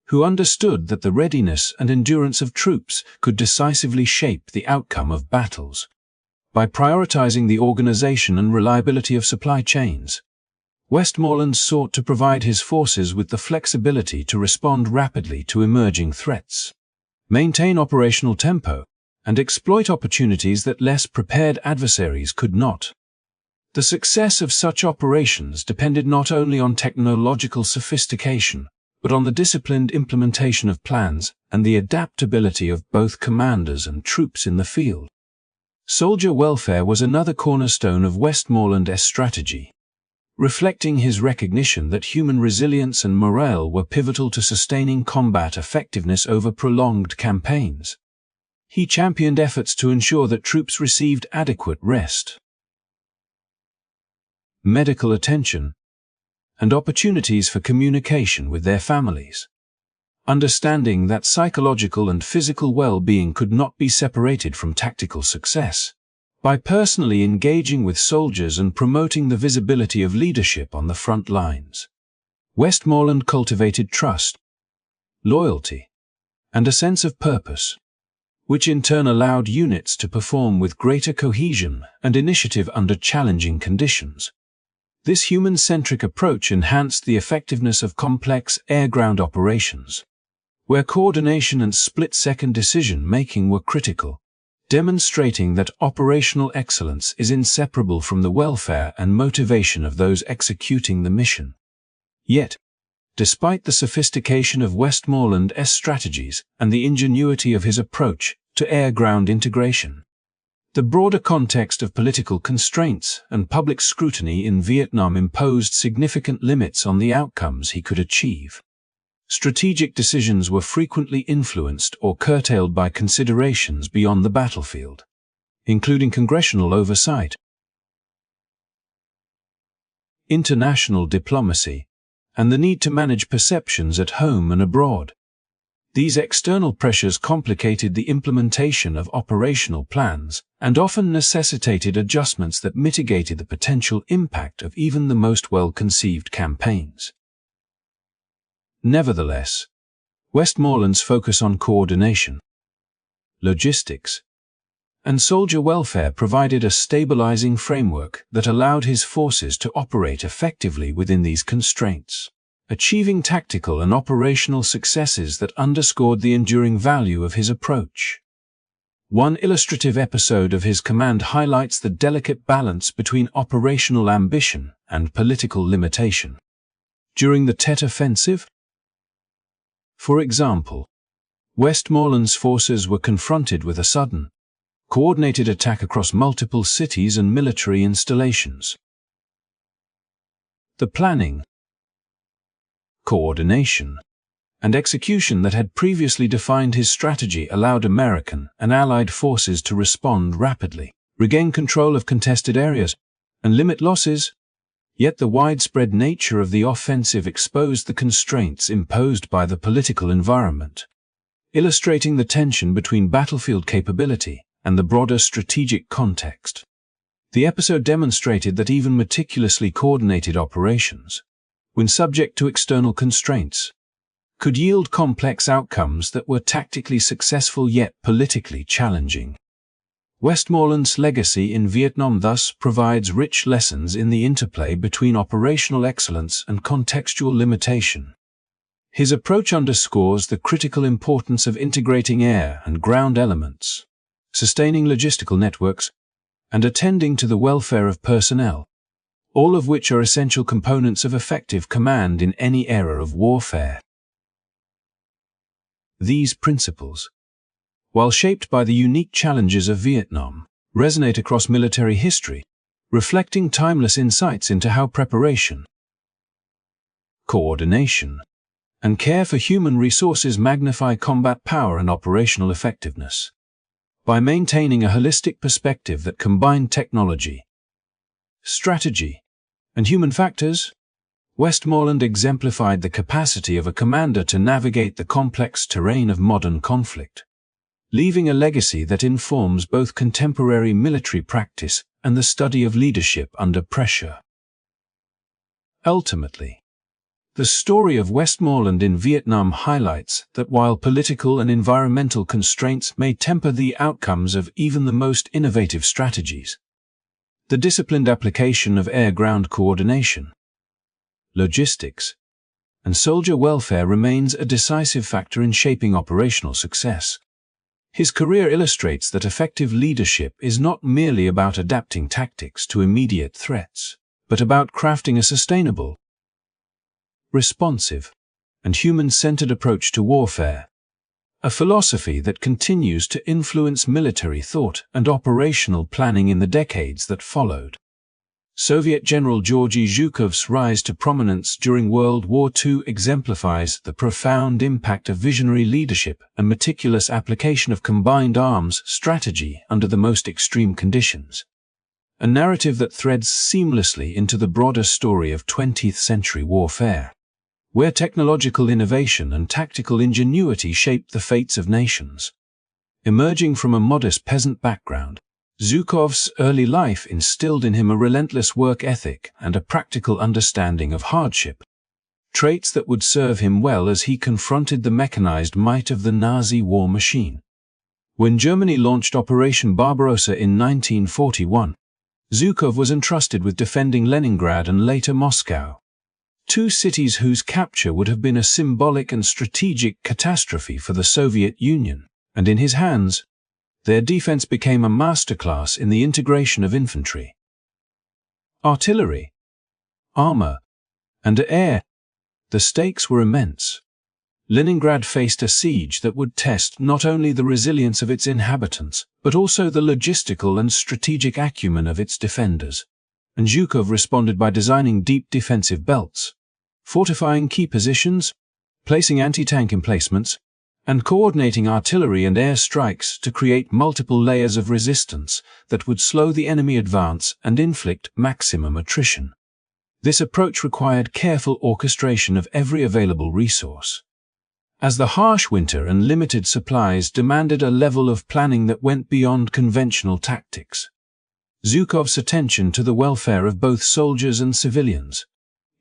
[SPEAKER 1] who understood that the readiness and endurance of troops could decisively shape the outcome of battles. By prioritizing the organization and reliability of supply chains, Westmoreland sought to provide his forces with the flexibility to respond rapidly to emerging threats, maintain operational tempo, and exploit opportunities that less prepared adversaries could not. The success of such operations depended not only on technological sophistication, but on the disciplined implementation of plans and the adaptability of both commanders and troops in the field. Soldier welfare was another cornerstone of Westmoreland's strategy, reflecting his recognition that human resilience and morale were pivotal to sustaining combat effectiveness over prolonged campaigns. He championed efforts to ensure that troops received adequate rest, medical attention, and opportunities for communication with their families. Understanding that psychological and physical well-being could not be separated from tactical success, by personally engaging with soldiers and promoting the visibility of leadership on the front lines, Westmoreland cultivated trust, loyalty, and a sense of purpose, which in turn allowed units to perform with greater cohesion and initiative under challenging conditions. This human-centric approach enhanced the effectiveness of complex air-ground operations, where coordination and split-second decision-making were critical, demonstrating that operational excellence is inseparable from the welfare and motivation of those executing the mission. Yet, despite the sophistication of Westmoreland's strategies and the ingenuity of his approach to air-ground integration, the broader context of political constraints and public scrutiny in Vietnam imposed significant limits on the outcomes he could achieve. Strategic decisions were frequently influenced or curtailed by considerations beyond the battlefield, including congressional oversight, international diplomacy, and the need to manage perceptions at home and abroad. These external pressures complicated the implementation of operational plans and often necessitated adjustments that mitigated the potential impact of even the most well-conceived campaigns. Nevertheless, Westmoreland's focus on coordination, logistics, and soldier welfare provided a stabilizing framework that allowed his forces to operate effectively within these constraints, achieving tactical and operational successes that underscored the enduring value of his approach. One illustrative episode of his command highlights the delicate balance between operational ambition and political limitation. During the Tet Offensive, for example, Westmoreland's forces were confronted with a sudden, coordinated attack across multiple cities and military installations. The planning, coordination, and execution that had previously defined his strategy allowed American and Allied forces to respond rapidly, regain control of contested areas, and limit losses. Yet the widespread nature of the offensive exposed the constraints imposed by the political environment, illustrating the tension between battlefield capability and the broader strategic context. The episode demonstrated that even meticulously coordinated operations, when subject to external constraints, could yield complex outcomes that were tactically successful yet politically challenging. Westmoreland's legacy in Vietnam thus provides rich lessons in the interplay between operational excellence and contextual limitation. His approach underscores the critical importance of integrating air and ground elements, sustaining logistical networks, and attending to the welfare of personnel, all of which are essential components of effective command in any era of warfare. These principles, while shaped by the unique challenges of Vietnam, resonate across military history, reflecting timeless insights into how preparation, coordination, and care for human resources magnify combat power and operational effectiveness. by maintaining a holistic perspective that combined technology, strategy, and human factors, Westmoreland exemplified the capacity of a commander to navigate the complex terrain of modern conflict, leaving a legacy that informs both contemporary military practice and the study of leadership under pressure. Ultimately, the story of Westmoreland in Vietnam highlights that while political and environmental constraints may temper the outcomes of even the most innovative strategies, the disciplined application of air-ground coordination, logistics, and soldier welfare remains a decisive factor in shaping operational success. His career illustrates that effective leadership is not merely about adapting tactics to immediate threats, but about crafting a sustainable, responsive, and human-centered approach to warfare, a philosophy that continues to influence military thought and operational planning in the decades that followed. Soviet General Georgy Zhukov's rise to prominence during World War II exemplifies the profound impact of visionary leadership and meticulous application of combined arms strategy under the most extreme conditions, a narrative that threads seamlessly into the broader story of 20th-century warfare, where technological innovation and tactical ingenuity shaped the fates of nations. Emerging from a modest peasant background, Zhukov's early life instilled in him a relentless work ethic and a practical understanding of hardship, traits that would serve him well as he confronted the mechanized might of the Nazi war machine. When Germany launched Operation Barbarossa in 1941, Zhukov was entrusted with defending Leningrad and later Moscow, two cities whose capture would have been a symbolic and strategic catastrophe for the Soviet Union, and in his hands, their defense became a masterclass in the integration of infantry, artillery, armor, and air. The stakes were immense. Leningrad faced a siege that would test not only the resilience of its inhabitants, but also the logistical and strategic acumen of its defenders, and Zhukov responded by designing deep defensive belts, fortifying key positions, placing anti-tank emplacements, and coordinating artillery and air strikes to create multiple layers of resistance that would slow the enemy advance and inflict maximum attrition. This approach required careful orchestration of every available resource, as the harsh winter and limited supplies demanded a level of planning that went beyond conventional tactics. Zhukov's attention to the welfare of both soldiers and civilians,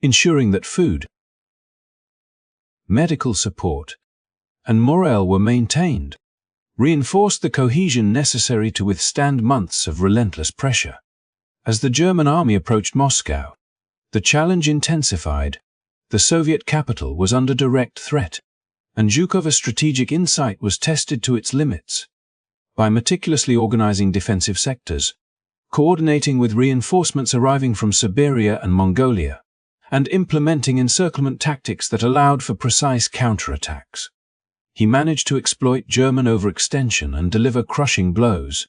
[SPEAKER 1] ensuring that food, medical support, and morale were maintained, reinforced the cohesion necessary to withstand months of relentless pressure. As the German army approached Moscow, the challenge intensified. The Soviet capital was under direct threat, and Zhukov's strategic insight was tested to its limits. By meticulously organizing defensive sectors, coordinating with reinforcements arriving from Siberia and Mongolia, and implementing encirclement tactics that allowed for precise counterattacks, he managed to exploit German overextension and deliver crushing blows,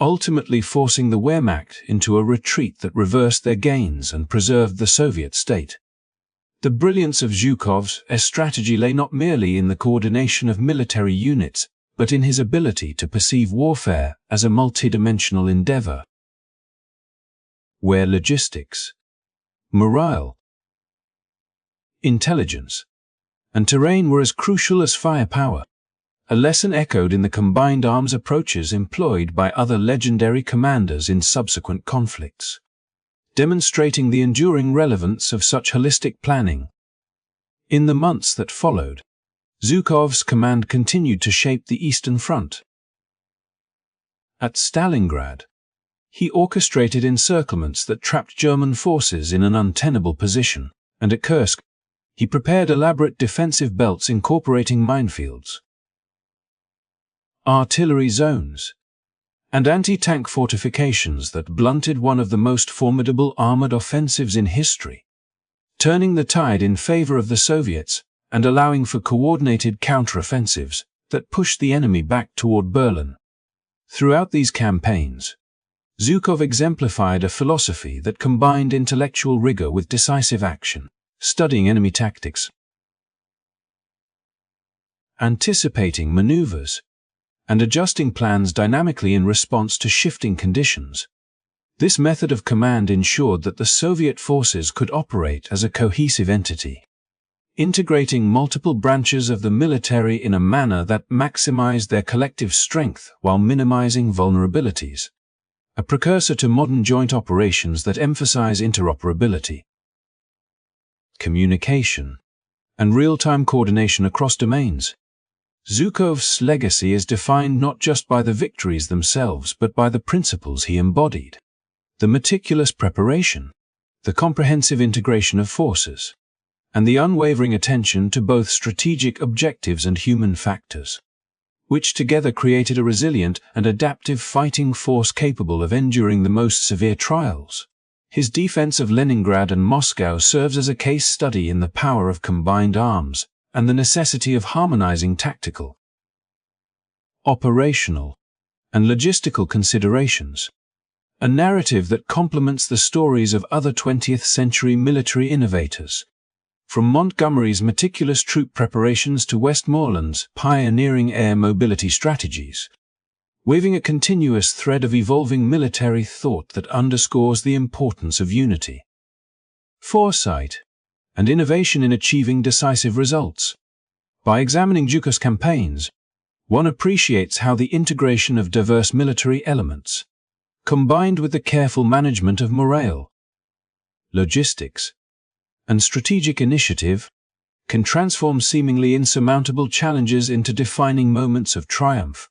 [SPEAKER 1] ultimately forcing the Wehrmacht into a retreat that reversed their gains and preserved the Soviet state. The brilliance of Zhukov's strategy lay not merely in the coordination of military units, but in his ability to perceive warfare as a multidimensional endeavor, where logistics, morale, intelligence, and terrain were as crucial as firepower, a lesson echoed in the combined arms approaches employed by other legendary commanders in subsequent conflicts, demonstrating the enduring relevance of such holistic planning. In the months that followed, Zhukov's command continued to shape the Eastern Front. At Stalingrad, he orchestrated encirclements that trapped German forces in an untenable position, and at Kursk, he prepared elaborate defensive belts incorporating minefields, artillery zones, and anti-tank fortifications that blunted one of the most formidable armored offensives in history, turning the tide in favor of the Soviets and allowing for coordinated counteroffensives that pushed the enemy back toward Berlin. Throughout these campaigns, Zhukov exemplified a philosophy that combined intellectual rigor with decisive action, studying enemy tactics, anticipating maneuvers, and adjusting plans dynamically in response to shifting conditions. This method of command ensured that the Soviet forces could operate as a cohesive entity, integrating multiple branches of the military in a manner that maximized their collective strength while minimizing vulnerabilities, a precursor to modern joint operations that emphasize interoperability, communication, and real-time coordination across domains. Zhukov's legacy is defined not just by the victories themselves but by the principles he embodied. The meticulous preparation, the comprehensive integration of forces, and the unwavering attention to both strategic objectives and human factors, which together created a resilient and adaptive fighting force capable of enduring the most severe trials. His defense of Leningrad and Moscow serves as a case study in the power of combined arms and the necessity of harmonizing tactical, operational, and logistical considerations. A narrative that complements the stories of other 20th-century military innovators, from Montgomery's meticulous troop preparations to Westmoreland's pioneering air mobility strategies, weaving a continuous thread of evolving military thought that underscores the importance of unity, foresight, and innovation in achieving decisive results. By examining Zhukov's campaigns, one appreciates how the integration of diverse military elements, combined with the careful management of morale, logistics, and strategic initiative, can transform seemingly insurmountable challenges into defining moments of triumph,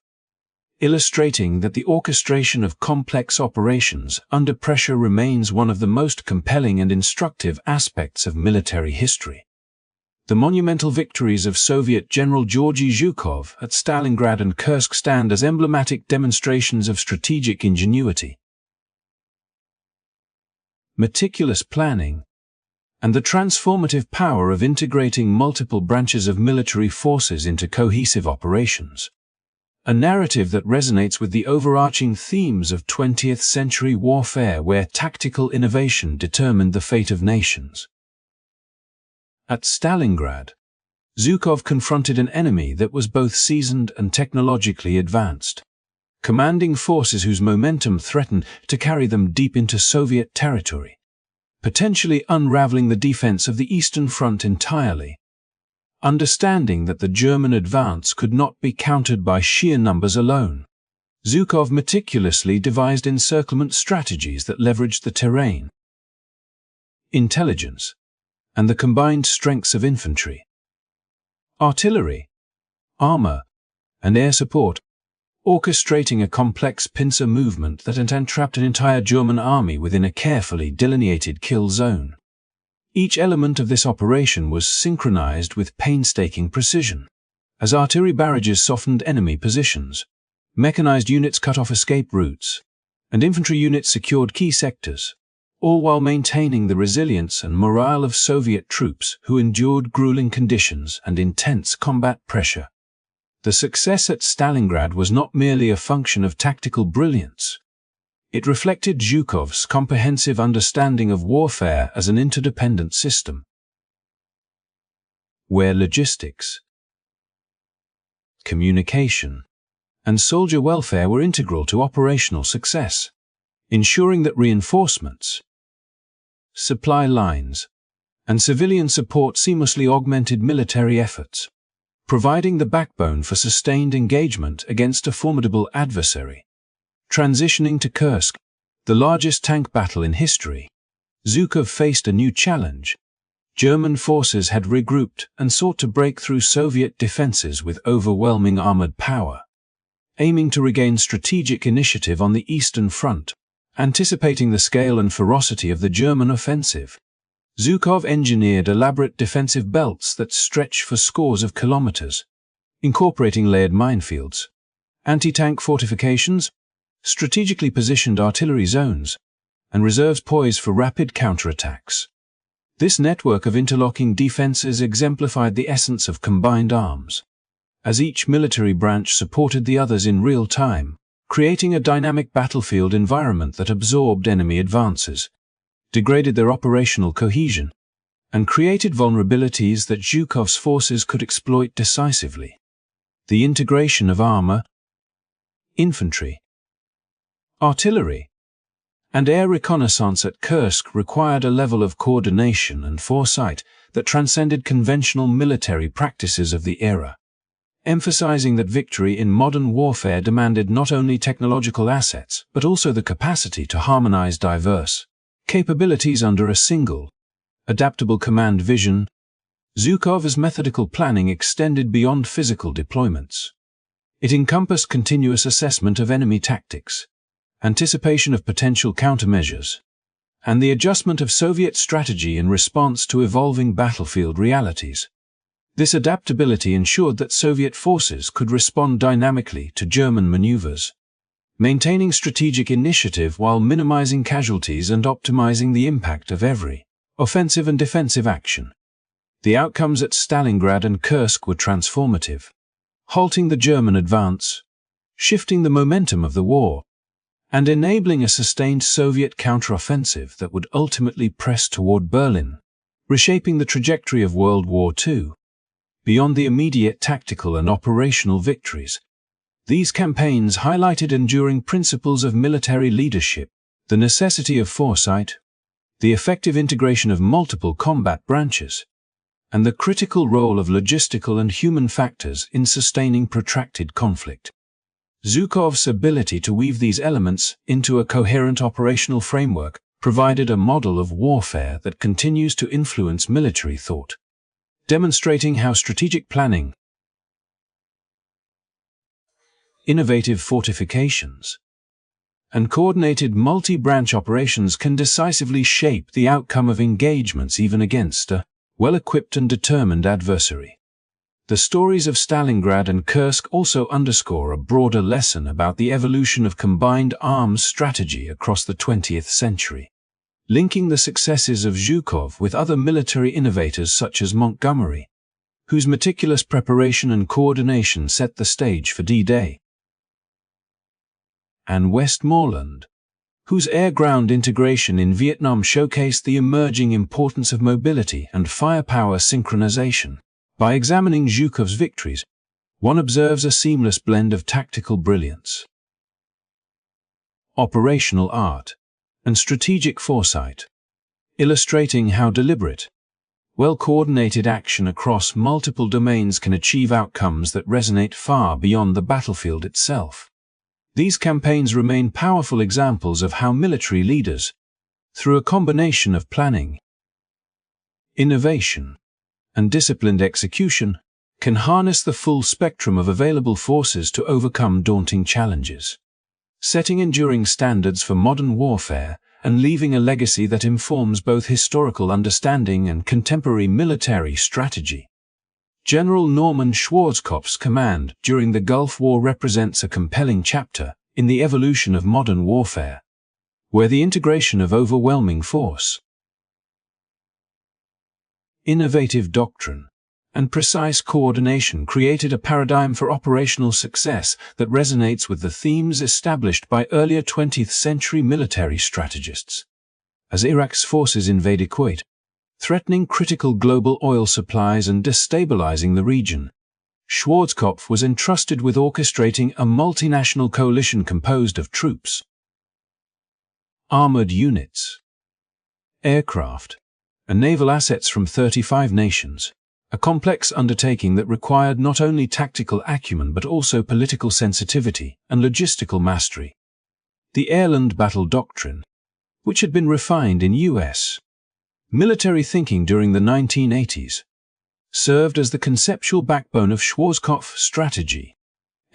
[SPEAKER 1] illustrating that the orchestration of complex operations under pressure remains one of the most compelling and instructive aspects of military history. The monumental victories of Soviet General Georgy Zhukov at Stalingrad and Kursk stand as emblematic demonstrations of strategic ingenuity, meticulous planning, and the transformative power of integrating multiple branches of military forces into cohesive operations. A narrative that resonates with the overarching themes of 20th-century warfare where tactical innovation determined the fate of nations. At Stalingrad, Zhukov confronted an enemy that was both seasoned and technologically advanced, commanding forces whose momentum threatened to carry them deep into Soviet territory, potentially unraveling the defense of the Eastern Front entirely. Understanding that the German advance could not be countered by sheer numbers alone, Zhukov meticulously devised encirclement strategies that leveraged the terrain, intelligence, and the combined strengths of infantry, artillery, armor, and air support, orchestrating a complex pincer movement that entrapped an entire German army within a carefully delineated kill zone. Each element of this operation was synchronized with painstaking precision, as artillery barrages softened enemy positions, mechanized units cut off escape routes, and infantry units secured key sectors, all while maintaining the resilience and morale of Soviet troops who endured grueling conditions and intense combat pressure. The success at Stalingrad was not merely a function of tactical brilliance. It reflected Zhukov's comprehensive understanding of warfare as an interdependent system, where logistics, communication, and soldier welfare were integral to operational success, ensuring that reinforcements, supply lines, and civilian support seamlessly augmented military efforts, providing the backbone for sustained engagement against a formidable adversary. Transitioning to Kursk, the largest tank battle in history, Zhukov faced a new challenge. German forces had regrouped and sought to break through Soviet defenses with overwhelming armored power, aiming to regain strategic initiative on the Eastern Front. Anticipating the scale and ferocity of the German offensive, Zhukov engineered elaborate defensive belts that stretched for scores of kilometers, incorporating layered minefields, anti-tank fortifications, strategically positioned artillery zones, and reserves poised for rapid counterattacks. This network of interlocking defenses exemplified the essence of combined arms, as each military branch supported the others in real time, creating a dynamic battlefield environment that absorbed enemy advances, degraded their operational cohesion, and created vulnerabilities that Zhukov's forces could exploit decisively. The integration of armor, infantry, artillery, and air reconnaissance at Kursk required a level of coordination and foresight that transcended conventional military practices of the era, emphasizing that victory in modern warfare demanded not only technological assets but also the capacity to harmonize diverse capabilities under a single, adaptable command vision. Zhukov's methodical planning extended beyond physical deployments. It encompassed continuous assessment of enemy tactics, anticipation of potential countermeasures, and the adjustment of Soviet strategy in response to evolving battlefield realities. This adaptability ensured that Soviet forces could respond dynamically to German maneuvers, maintaining strategic initiative while minimizing casualties and optimizing the impact of every offensive and defensive action. The outcomes at Stalingrad and Kursk were transformative, halting the German advance, shifting the momentum of the war, and enabling a sustained Soviet counteroffensive that would ultimately press toward Berlin, reshaping the trajectory of World War II. Beyond the immediate tactical and operational victories, these campaigns highlighted enduring principles of military leadership, the necessity of foresight, the effective integration of multiple combat branches, and the critical role of logistical and human factors in sustaining protracted conflict. Zhukov's ability to weave these elements into a coherent operational framework provided a model of warfare that continues to influence military thought, demonstrating how strategic planning, innovative fortifications, and coordinated multi-branch operations can decisively shape the outcome of engagements even against a well-equipped and determined adversary. The stories of Stalingrad and Kursk also underscore a broader lesson about the evolution of combined arms strategy across the 20th century, linking the successes of Zhukov with other military innovators such as Montgomery, whose meticulous preparation and coordination set the stage for D-Day, and Westmoreland, whose air-ground integration in Vietnam showcased the emerging importance of mobility and firepower synchronization. By examining Zhukov's victories, one observes a seamless blend of tactical brilliance, operational art, and strategic foresight, illustrating how deliberate, well-coordinated action across multiple domains can achieve outcomes that resonate far beyond the battlefield itself. These campaigns remain powerful examples of how military leaders, through a combination of planning, innovation, and disciplined execution, can harness the full spectrum of available forces to overcome daunting challenges, setting enduring standards for modern warfare and leaving a legacy that informs both historical understanding and contemporary military strategy. General Norman Schwarzkopf's command during the Gulf War represents a compelling chapter in the evolution of modern warfare, where the integration of overwhelming force, innovative doctrine, and precise coordination created a paradigm for operational success that resonates with the themes established by earlier 20th century military strategists. As Iraq's forces invaded Kuwait, threatening critical global oil supplies and destabilizing the region, Schwarzkopf was entrusted with orchestrating a multinational coalition composed of troops, armored units, aircraft, and naval assets from 35 nations, a complex undertaking that required not only tactical acumen but also political sensitivity and logistical mastery. The Airland Battle Doctrine, which had been refined in U.S. military thinking during the 1980s, served as the conceptual backbone of Schwarzkopf's strategy,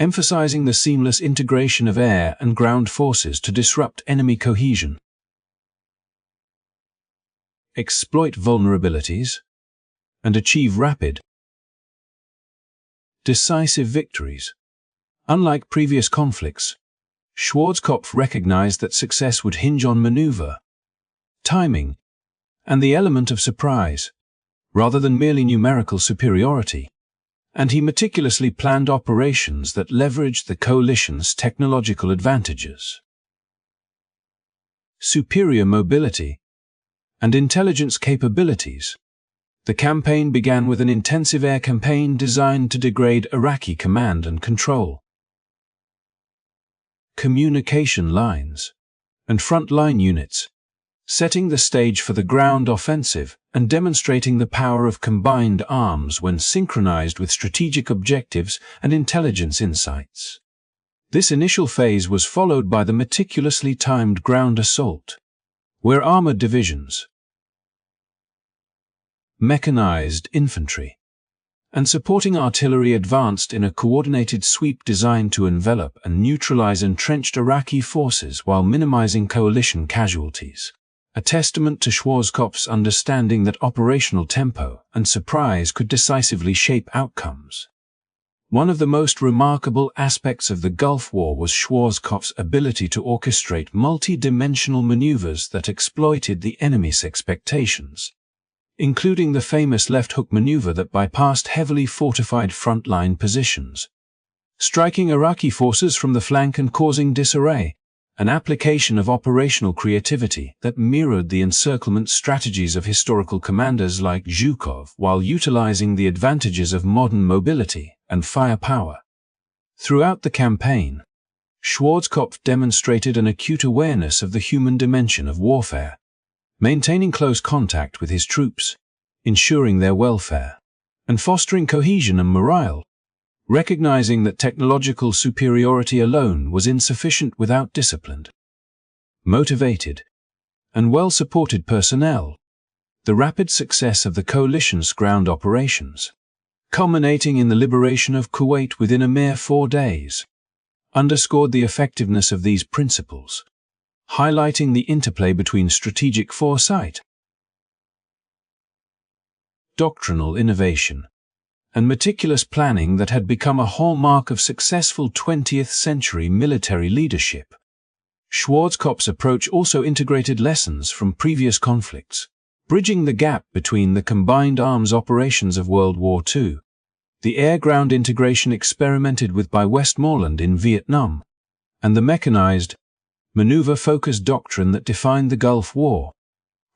[SPEAKER 1] emphasizing the seamless integration of air and ground forces to disrupt enemy cohesion, exploit vulnerabilities, and achieve rapid, decisive victories. Unlike previous conflicts, Schwarzkopf recognized that success would hinge on maneuver, timing, and the element of surprise, rather than merely numerical superiority, and he meticulously planned operations that leveraged the coalition's technological advantages, superior mobility, and intelligence capabilities. The campaign began with an intensive air campaign designed to degrade Iraqi command and control. communication lines, and front-line units, setting the stage for the ground offensive and demonstrating the power of combined arms when synchronized with strategic objectives and intelligence insights. This initial phase was followed by the meticulously timed ground assault, where armored divisions, mechanized infantry, and supporting artillery advanced in a coordinated sweep designed to envelop and neutralize entrenched Iraqi forces while minimizing coalition casualties, a testament to Schwarzkopf's understanding that operational tempo and surprise could decisively shape outcomes. One of the most remarkable aspects of the Gulf War was Schwarzkopf's ability to orchestrate multi-dimensional maneuvers that exploited the enemy's expectations, including the famous left hook maneuver that bypassed heavily fortified front-line positions, striking Iraqi forces from the flank and causing disarray, an application of operational creativity that mirrored the encirclement strategies of historical commanders like Zhukov while utilizing the advantages of modern mobility and firepower. Throughout the campaign, Schwarzkopf demonstrated an acute awareness of the human dimension of warfare, maintaining close contact with his troops, ensuring their welfare, and fostering cohesion and morale, recognizing that technological superiority alone was insufficient without disciplined, motivated, and well-supported personnel. The rapid success of the coalition's ground operations, culminating in the liberation of Kuwait within a mere 4 days, underscored the effectiveness of these principles, highlighting the interplay between strategic foresight, doctrinal innovation, and meticulous planning that had become a hallmark of successful 20th-century military leadership. Schwarzkopf's approach also integrated lessons from previous conflicts, bridging the gap between the combined arms operations of World War II, the air-ground integration experimented with by Westmoreland in Vietnam, and the mechanized, maneuver-focused doctrine that defined the Gulf War,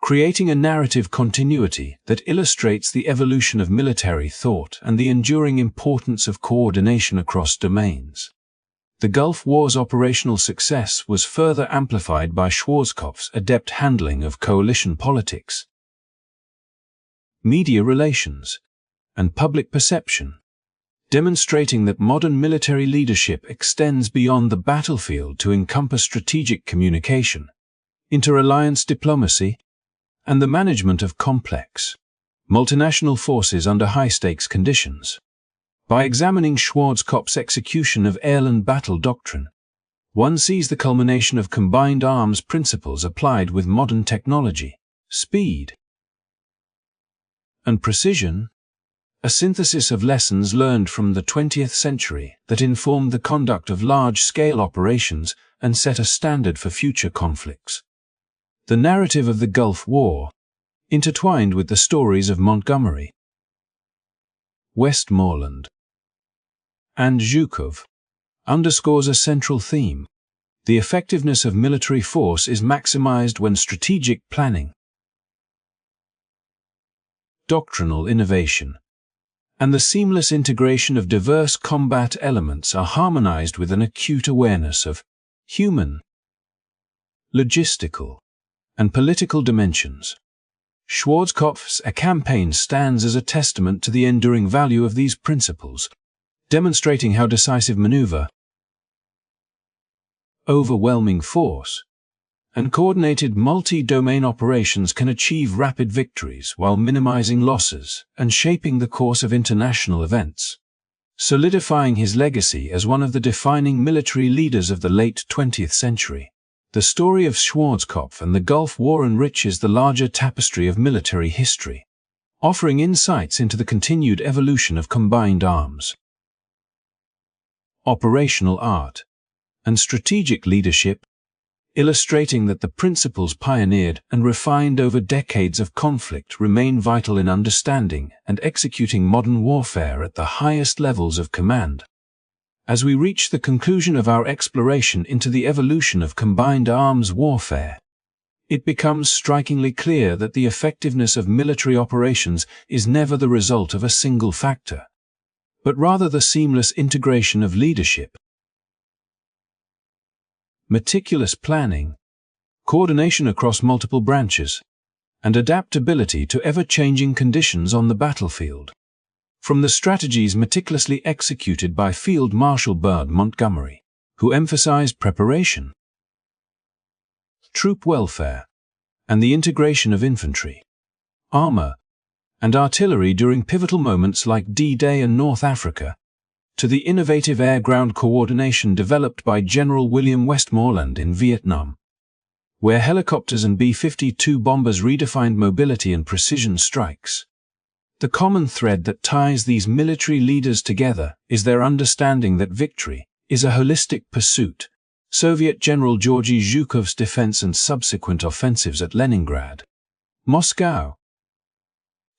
[SPEAKER 1] creating a narrative continuity that illustrates the evolution of military thought and the enduring importance of coordination across domains. The Gulf War's operational success was further amplified by Schwarzkopf's adept handling of coalition politics, media relations, and public perception, demonstrating that modern military leadership extends beyond the battlefield to encompass strategic communication, inter-alliance diplomacy, and the management of complex, multinational forces under high-stakes conditions. By examining Schwarzkopf's execution of airland battle doctrine, one sees the culmination of combined arms principles applied with modern technology, speed, and precision, a synthesis of lessons learned from the 20th century that informed the conduct of large-scale operations and set a standard for future conflicts. The narrative of the Gulf War, intertwined with the stories of Montgomery, Westmoreland, and Zhukov, underscores a central theme. The effectiveness of military force is maximized when strategic planning, doctrinal innovation, and the seamless integration of diverse combat elements are harmonized with an acute awareness of human, logistical, and political dimensions. Schwarzkopf's campaign stands as a testament to the enduring value of these principles, demonstrating how decisive maneuver, overwhelming force, and coordinated multi-domain operations can achieve rapid victories while minimizing losses and shaping the course of international events, solidifying his legacy as one of the defining military leaders of the late 20th century. The story of Schwarzkopf and the Gulf War enriches the larger tapestry of military history, offering insights into the continued evolution of combined arms, operational art, and strategic leadership, illustrating that the principles pioneered and refined over decades of conflict remain vital in understanding and executing modern warfare at the highest levels of command. As we reach the conclusion of our exploration into the evolution of combined arms warfare, it becomes strikingly clear that the effectiveness of military operations is never the result of a single factor, but rather the seamless integration of leadership, meticulous planning, coordination across multiple branches, and adaptability to ever-changing conditions on the battlefield. From the strategies meticulously executed by Field Marshal Bud Montgomery, who emphasized preparation, troop welfare, and the integration of infantry, armor, and artillery during pivotal moments like D-Day and North Africa, to the innovative air-ground coordination developed by General William Westmoreland in Vietnam, where helicopters and B-52 bombers redefined mobility and precision strikes. The common thread that ties these military leaders together is their understanding that victory is a holistic pursuit. Soviet General Georgy Zhukov's defense and subsequent offensives at Leningrad, Moscow,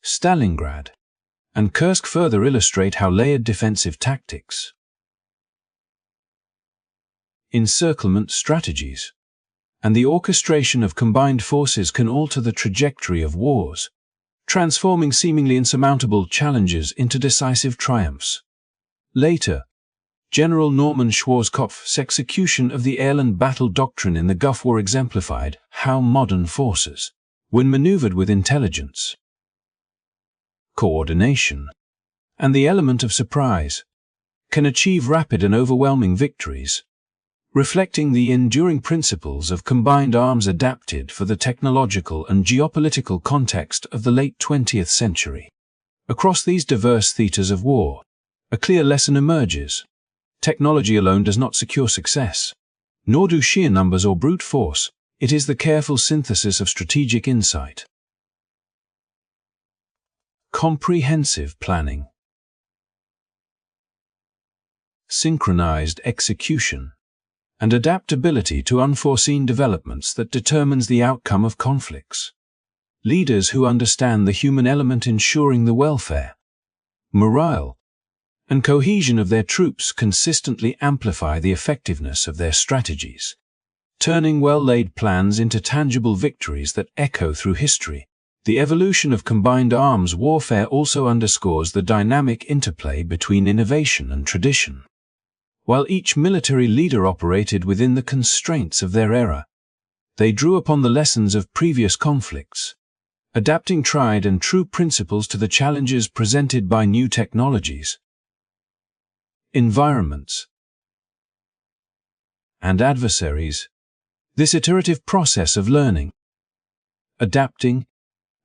[SPEAKER 1] Stalingrad, and Kursk further illustrate how layered defensive tactics, encirclement strategies, and the orchestration of combined forces can alter the trajectory of wars, transforming seemingly insurmountable challenges into decisive triumphs. Later, General Norman Schwarzkopf's execution of the airland battle doctrine in the Gulf War exemplified how modern forces, when maneuvered with intelligence, coordination, and the element of surprise, can achieve rapid and overwhelming victories, reflecting the enduring principles of combined arms adapted for the technological and geopolitical context of the late 20th century. Across these diverse theaters of war, a clear lesson emerges. Technology alone does not secure success, nor do sheer numbers or brute force. It is the careful synthesis of strategic insight, comprehensive planning, synchronized execution, and adaptability to unforeseen developments that determines the outcome of conflicts. Leaders who understand the human element ensuring the welfare, morale, and cohesion of their troops consistently amplify the effectiveness of their strategies, turning well-laid plans into tangible victories that echo through history. The evolution of combined arms warfare also underscores the dynamic interplay between innovation and tradition. While each military leader operated within the constraints of their era, they drew upon the lessons of previous conflicts, adapting tried and true principles to the challenges presented by new technologies, environments, and adversaries. This iterative process of learning, adapting,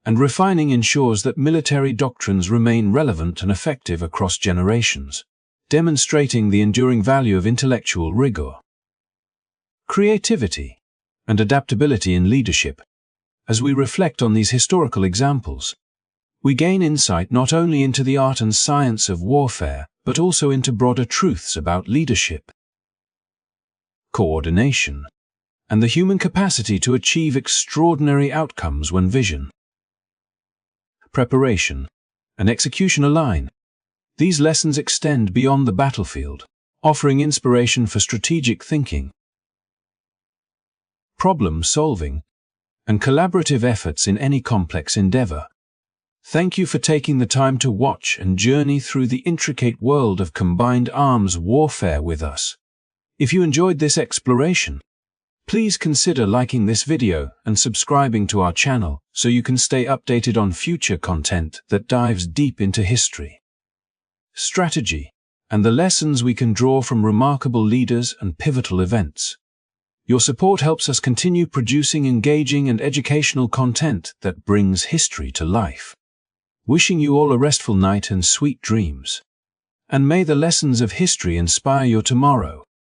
[SPEAKER 1] and refining ensures that military doctrines remain relevant and effective across generations, demonstrating the enduring value of intellectual rigor, creativity, and adaptability in leadership. As we reflect on these historical examples, we gain insight not only into the art and science of warfare, but also into broader truths about leadership, coordination, and the human capacity to achieve extraordinary outcomes when vision, preparation, and execution align. These lessons extend beyond the battlefield, offering inspiration for strategic thinking, problem-solving, and collaborative efforts in any complex endeavor. Thank you for taking the time to watch and journey through the intricate world of combined arms warfare with us. If you enjoyed this exploration, please consider liking this video and subscribing to our channel so you can stay updated on future content that dives deep into history, strategy, and the lessons we can draw from remarkable leaders and pivotal events. Your support helps us continue producing engaging and educational content that brings history to life. Wishing you all a restful night and sweet dreams. And may the lessons of history inspire your tomorrow.